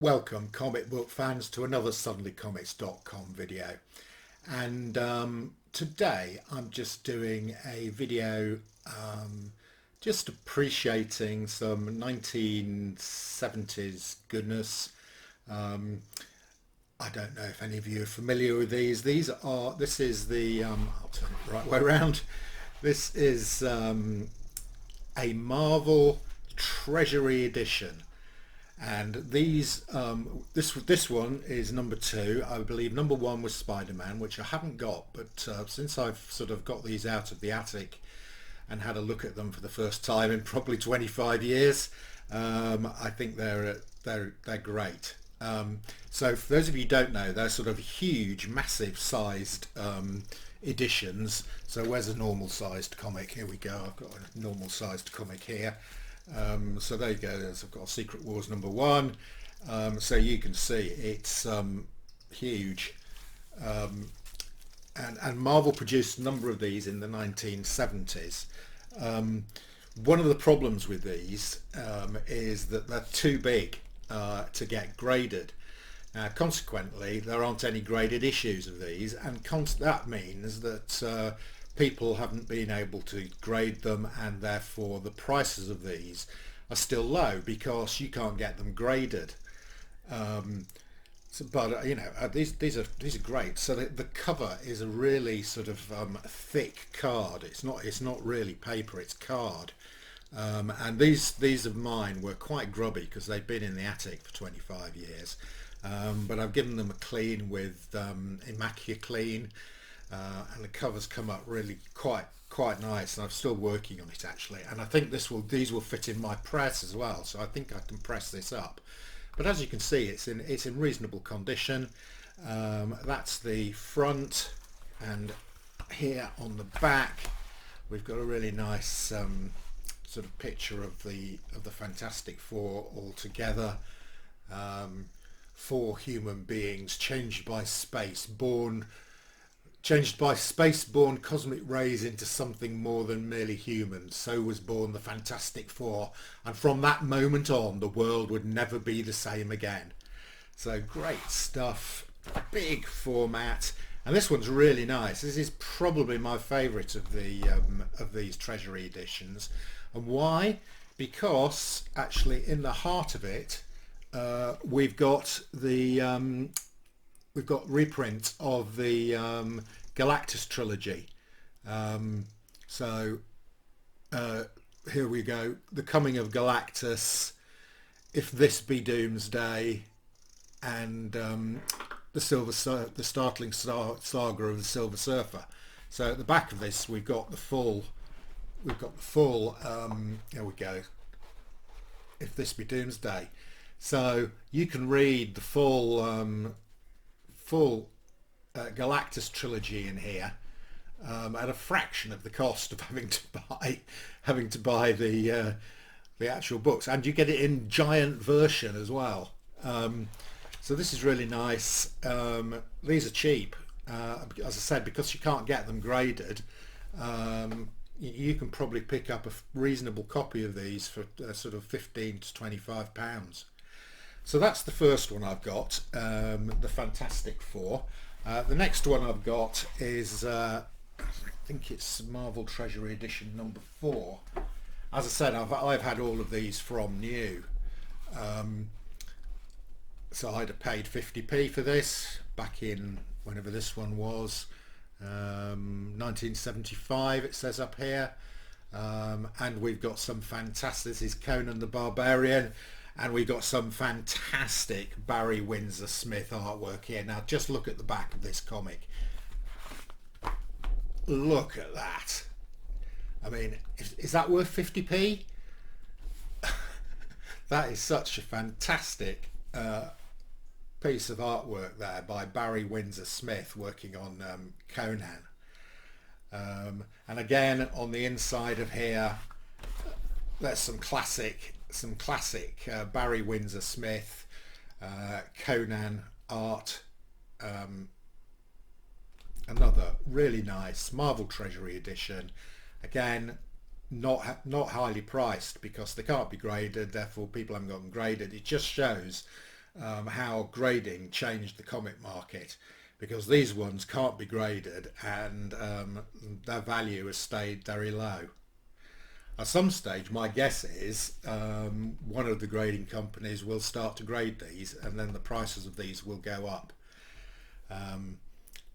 Welcome comic book fans to another suddenlycomics.com video, and today I'm just doing a video just appreciating some 1970s goodness. um, I don't know if any of you are familiar with these. This is the I'll turn it the right way around. This is a Marvel Treasury Edition, and this one is number two. I believe number one was Spider-Man, which I haven't got, but since I've sort of got these out of the attic and had a look at them for the first time in probably 25 years, I think they're great. So for those of you who don't know, they're sort of huge, massive sized editions. So where's a normal sized comic? Here we go. I've got a normal sized comic here. So there you go. I've got Secret Wars number one. So you can see it's huge. And Marvel produced a number of these in the 1970s. One of the problems with these is that they're too big to get graded. Consequently, there aren't any graded issues of these, and that means that people haven't been able to grade them, and therefore the prices of these are still low because you can't get them graded. But these are great. So the cover is a really sort of thick card. It's not really paper, it's card. And these of mine were quite grubby because they've been in the attic for 25 years. But I've given them a clean with Immaculate Clean, and the covers come up really quite nice. And I'm still working on it actually. And I think these will fit in my press as well. So I think I can press this up. But as you can see, it's in reasonable condition. That's the front, and here on the back we've got a really nice sort of picture of the Fantastic Four all together. Four human beings changed by space-born cosmic rays into something more than merely human. So was born the Fantastic Four, and from that moment on the world would never be the same again. So great stuff, big format, and this one's really nice. This is probably my favourite of these Treasury editions. And why? Because actually in the heart of it we've got reprint of the Galactus trilogy. So here we go. The Coming of Galactus, If This Be Doomsday, and the Startling Saga of the Silver Surfer. So at the back of this we've got the full. Here we go. If This Be Doomsday. So you can read the full Galactus trilogy in here at a fraction of the cost of having to buy the actual books, and you get it in giant version as well. So this is really nice. These are cheap, as I said, because you can't get them graded. You can probably pick up a reasonable copy of these for sort of 15 to 25 pounds. So that's the first one I've got, the Fantastic Four. The next one I've got is I think it's Marvel Treasury Edition number 4. As I said, I've had all of these from new. So I'd have paid 50p for this back in whenever this one was, 1975 it says up here. And we've got some fantastic, this is Conan the Barbarian, and we've got some fantastic Barry Windsor Smith artwork here. Now just look at the back of this comic. Look at that. I mean, is that worth 50p? That is such a fantastic piece of artwork there by Barry Windsor Smith working on Conan. And again on the inside of here there's some classic Barry Windsor Smith Conan art. Another really nice Marvel Treasury edition, again not highly priced because they can't be graded, therefore people haven't got them graded. It just shows how grading changed the comic market, because these ones can't be graded, and their value has stayed very low. At some stage, my guess is one of the grading companies will start to grade these, and then the prices of these will go up.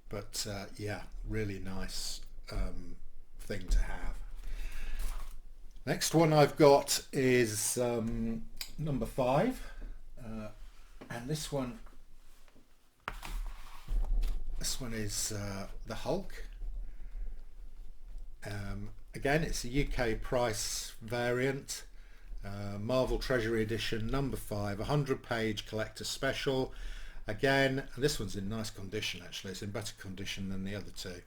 But yeah, really nice thing to have. Next one I've got is number 5, and this one is the Hulk. Again, it's a UK price variant, Marvel Treasury Edition number 5, 100-page collector special. Again, and this one's in nice condition actually, it's in better condition than the other two.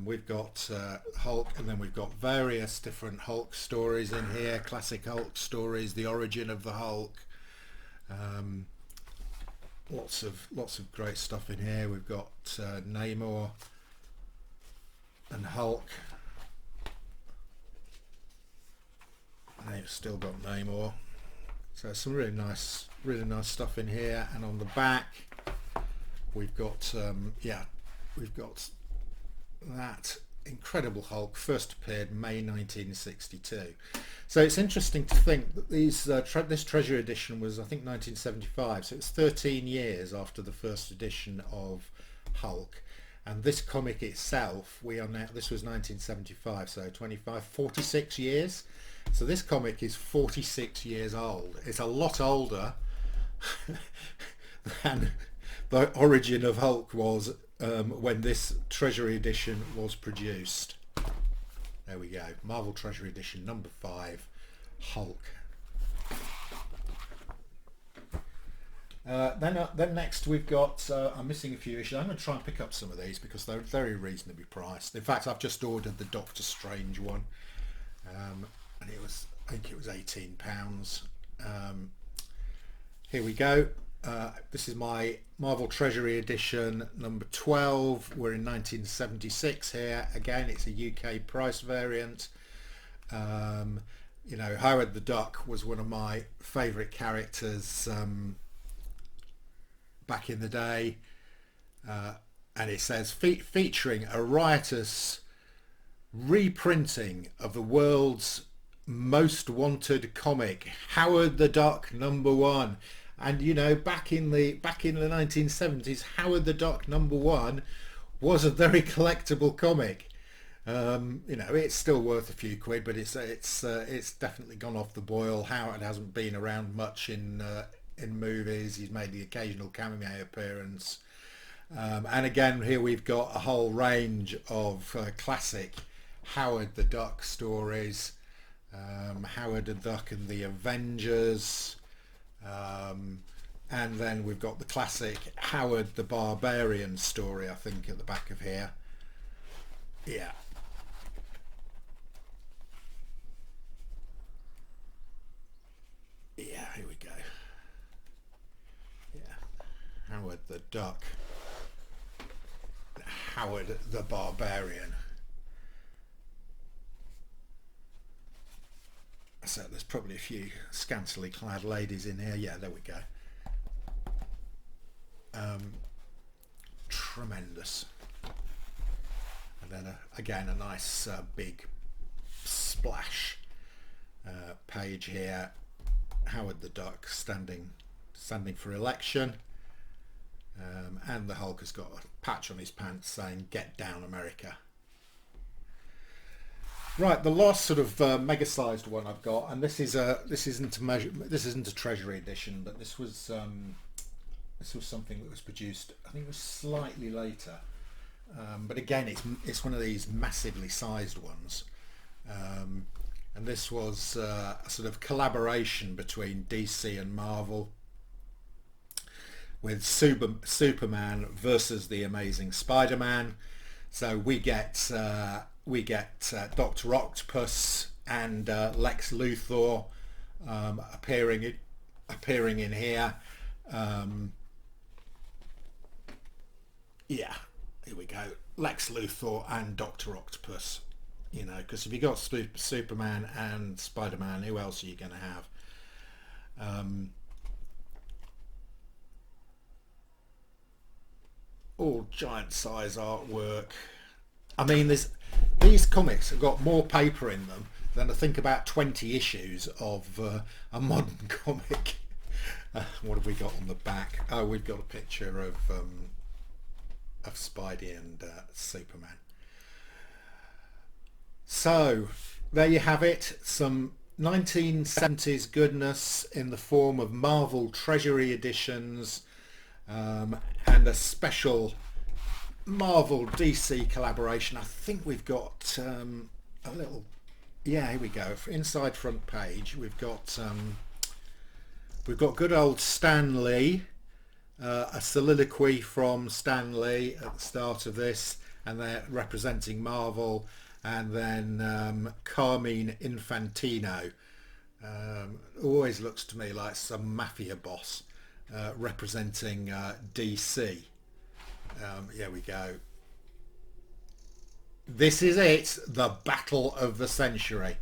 We've got Hulk, and then we've got various different Hulk stories in here, classic Hulk stories, the origin of the Hulk. Lots of great stuff in here. We've got Namor and Hulk. And they've still got Namor. So some really nice stuff in here. And on the back, we've got we've got that incredible Hulk, first appeared May 1962. So it's interesting to think that this Treasury edition was, I think, 1975. So it's 13 years after the first edition of Hulk. And this comic itself, this was 1975, so 46 years. So this comic is 46 years old. It's a lot older than the origin of Hulk was when this Treasury edition was produced. There we go, Marvel Treasury Edition number 5, Hulk. Then next we've got, I'm missing a few issues. I'm going to try and pick up some of these because they're very reasonably priced. In fact, I've just ordered the Doctor Strange one, and I think it was £18. Here we go. This is my Marvel Treasury Edition number 12. We're in 1976 here. Again, it's a UK price variant. You know, Howard the Duck was one of my favourite characters back in the day. And it says, featuring a riotous reprinting of the world's most wanted comic, Howard the Duck number 1. And you know, back in the 1970s, Howard the Duck number 1 was a very collectible comic. You know, it's still worth a few quid, but it's definitely gone off the boil. Howard hasn't been around much in movies. He's made the occasional cameo appearance, and again here we've got a whole range of classic Howard the Duck stories. Howard the Duck and the Avengers. And then we've got the classic Howard the Barbarian story, I think, at the back of here. Yeah. Yeah, here we go. Yeah. Howard the Duck. Howard the Barbarian. So there's probably a few scantily clad ladies in here. Yeah, there we go. Tremendous. And then again a nice big splash page here. Howard the Duck standing for election, and the Hulk has got a patch on his pants saying "Get down, America." Right, the last sort of mega-sized one I've got, and this isn't a Treasury edition, but this was something that was produced, I think it was slightly later, but again it's one of these massively sized ones, and this was a sort of collaboration between DC and Marvel with Superman versus the Amazing Spider-Man. So we get Dr. Octopus and Lex Luthor appearing in here. Yeah, here we go. Lex Luthor and Dr. Octopus. You know, because if you got Superman and Spider-Man, who else are you going to have? all giant size artwork. I mean, these comics have got more paper in them than I think about 20 issues of a modern comic. What have we got on the back? Oh, we've got a picture of Spidey and Superman. So there you have it, some 1970s goodness in the form of Marvel Treasury Editions, and a special Marvel DC collaboration. I think we've got a little, yeah, here we go, inside front page we've got good old Stan Lee, a soliloquy from Stan Lee at the start of this, and they're representing Marvel, and then Carmine Infantino, always looks to me like some mafia boss, representing DC. Here we go. This is it, the battle of the century.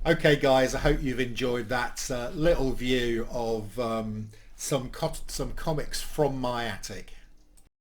Okay guys, I hope you've enjoyed that little view of some comics from my attic.